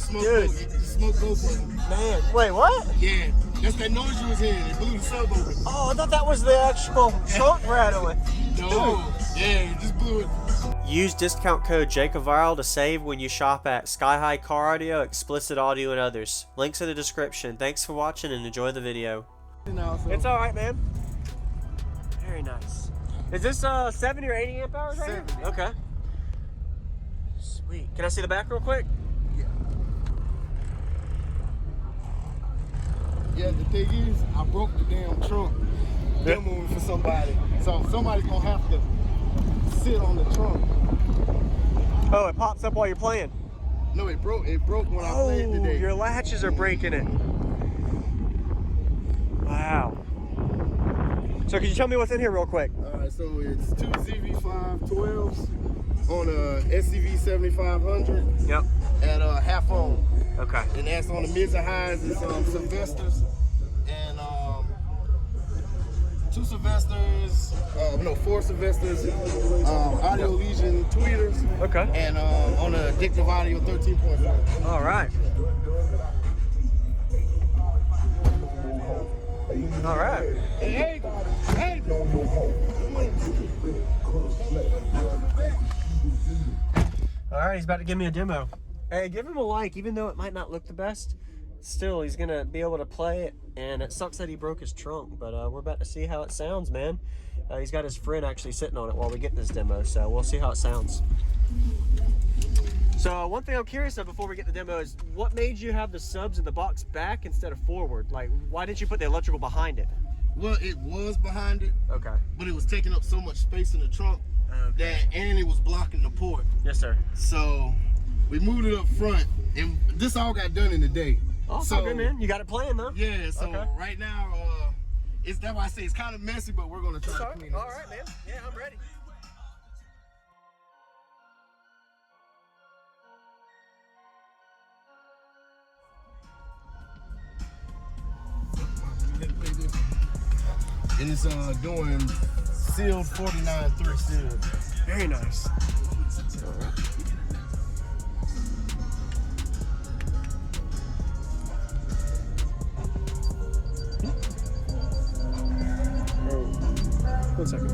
smoke both of them. Man, wait, what? Yeah, that's that noise you was hearing. It blew the sub open. Oh, I thought that was the actual trunk rattling. No, yeah, it just blew it. Use discount code JACOBVIRAL to save when you shop at Sky High Car Audio, Explicit Audio, and others. Links in the description. Thanks for watching and enjoy the video. It's alright, man. Very nice. Is this 70 or 80 amp hours right here? Okay. Sweet. Can I see the back real quick? Yeah. Yeah, the thing is, I broke the damn trunk demoing for somebody. So somebody's gonna have to sit on the trunk. Oh, it pops up while you're playing. No, it broke when I played today. Your latches are breaking it. Wow. So can you tell me what's in here real quick? So it's two ZV512s on a SCV 7500. Yep. At half ohm. Okay. And that's on the mids and highs is Sylvesters and four Sylvesters, Audio Legion tweeters. Okay. And on the Addictive Audio 13.5. All right. All right. Hey. All right, he's about to give me a demo. Hey, give him a like, even though it might not look the best. Still, he's gonna be able to play it, and it sucks that he broke his trunk, but we're about to see how it sounds, man. He's got his friend actually sitting on it while we get this demo, so we'll see how it sounds. So one thing I'm curious of before we get the demo is what made you have the subs in the box back instead of forward? Like, why didn't you put the electrical behind it? Well, it was behind it. Okay. But it was taking up so much space in the trunk and it was blocking the port. Yes, sir. So we moved it up front, and this all got done in a day. Oh, so good, man. You got it playing, though. Yeah. So right now, that's why I say it's kind of messy, but we're gonna try to clean it. All right, man. Yeah, I'm ready. And it's doing sealed 49.3 sealed. Very nice. One second.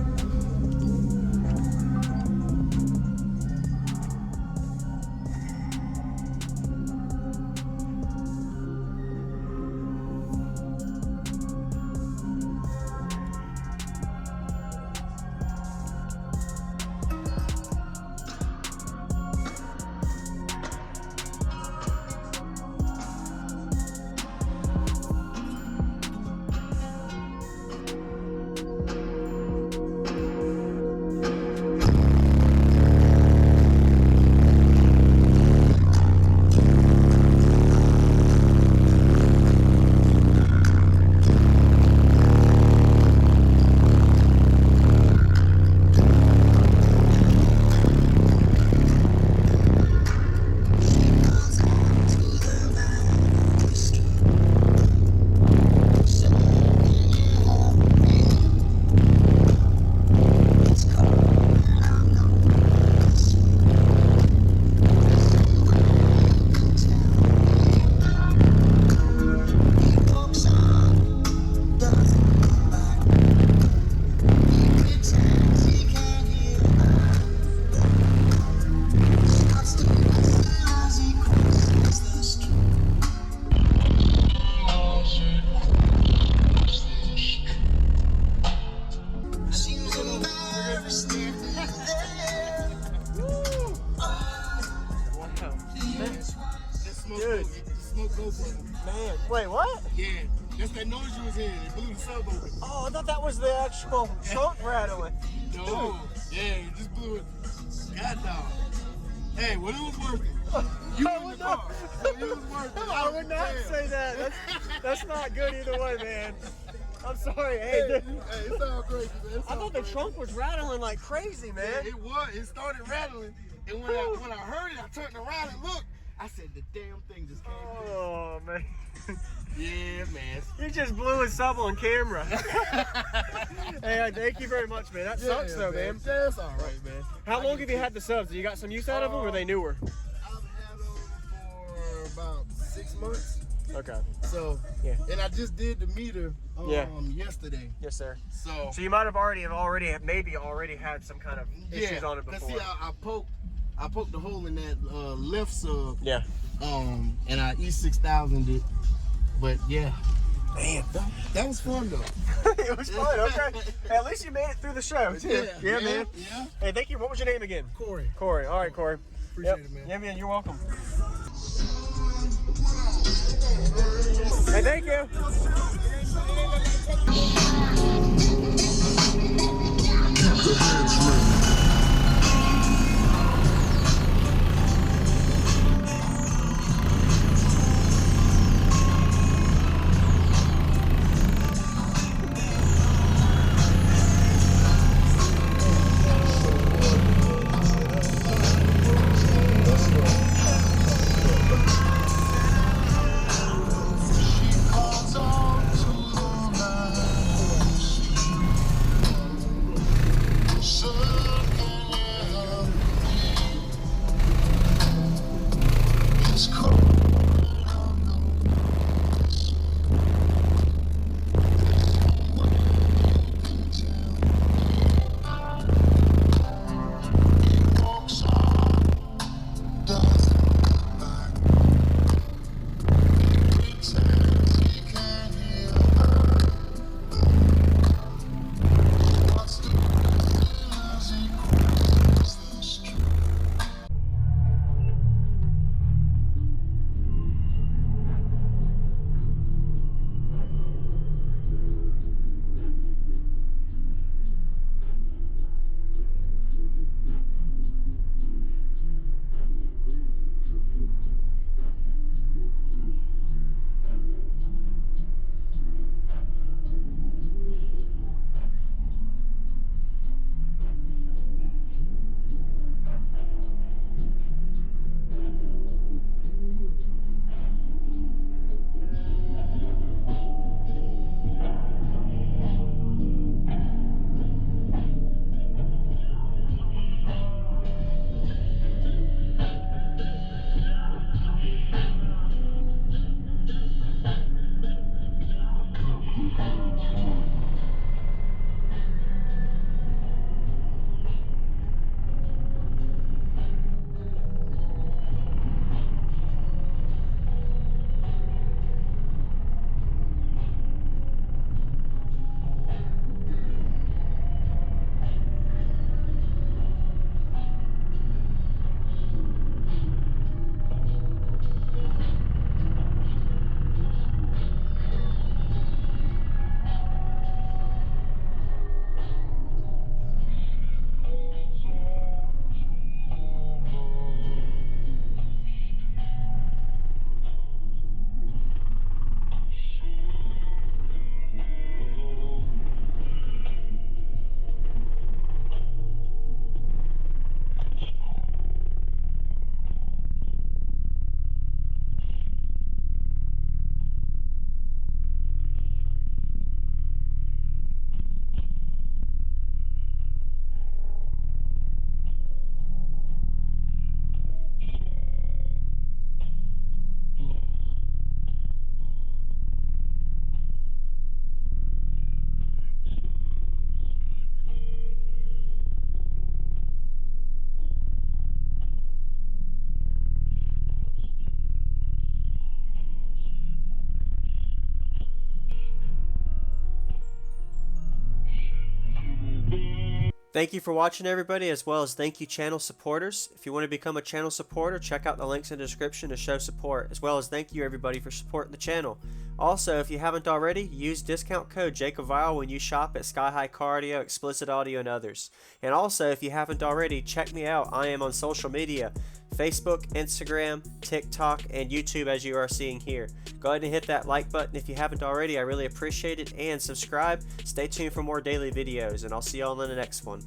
Man, wait, what? Yeah, that's that noise you was hearing. It blew the sub open. Oh, I thought that was the actual trunk rattling. No, yeah, it just blew it. God dog. Hey, when it was working, you in the car. When it was working. I would not say that. That's not good either way, man. I'm sorry. Hey, it sounds crazy, man. I thought the trunk was rattling like crazy, man. Yeah, it was. It started rattling, and when I heard it, I turned around and looked. I said, the damn thing just came through. Oh, man. Yeah, man. You just blew his sub on camera. Hey, thank you very much, man. That sucks, though, man. Yeah, it's all right, man. How long have you had the subs? You got some use out of them, or are they newer? I've had them for 6 months. Okay. So, yeah. And I just did the meter yesterday. Yes, sir. So you might have already had some kind of issues on it before. See, I poked the hole in that left sub. Yeah. And I E6000'd it. But yeah. Man, that was fun though. It was fun, okay. Hey, at least you made it through the show too. Yeah, man. Yeah. Hey, thank you. What was your name again? Cory. Cory. All right, Cory. Appreciate it, man. Yeah, man, you're welcome. Hey, thank you. Thank you for watching, everybody, as well as thank you channel supporters. If you want to become a channel supporter, check out the links in the description to show support, as well as thank you everybody for supporting the channel. Also, if you haven't already, use discount code JakeOfViral when you shop at Sky High Car Audio, Explicit Audio, and others. And also, if you haven't already, check me out. I am on social media, Facebook, Instagram, TikTok, and YouTube, as you are seeing here. Go ahead and hit that like button if you haven't already. I really appreciate it. And subscribe. Stay tuned for more daily videos, and I'll see y'all in the next one.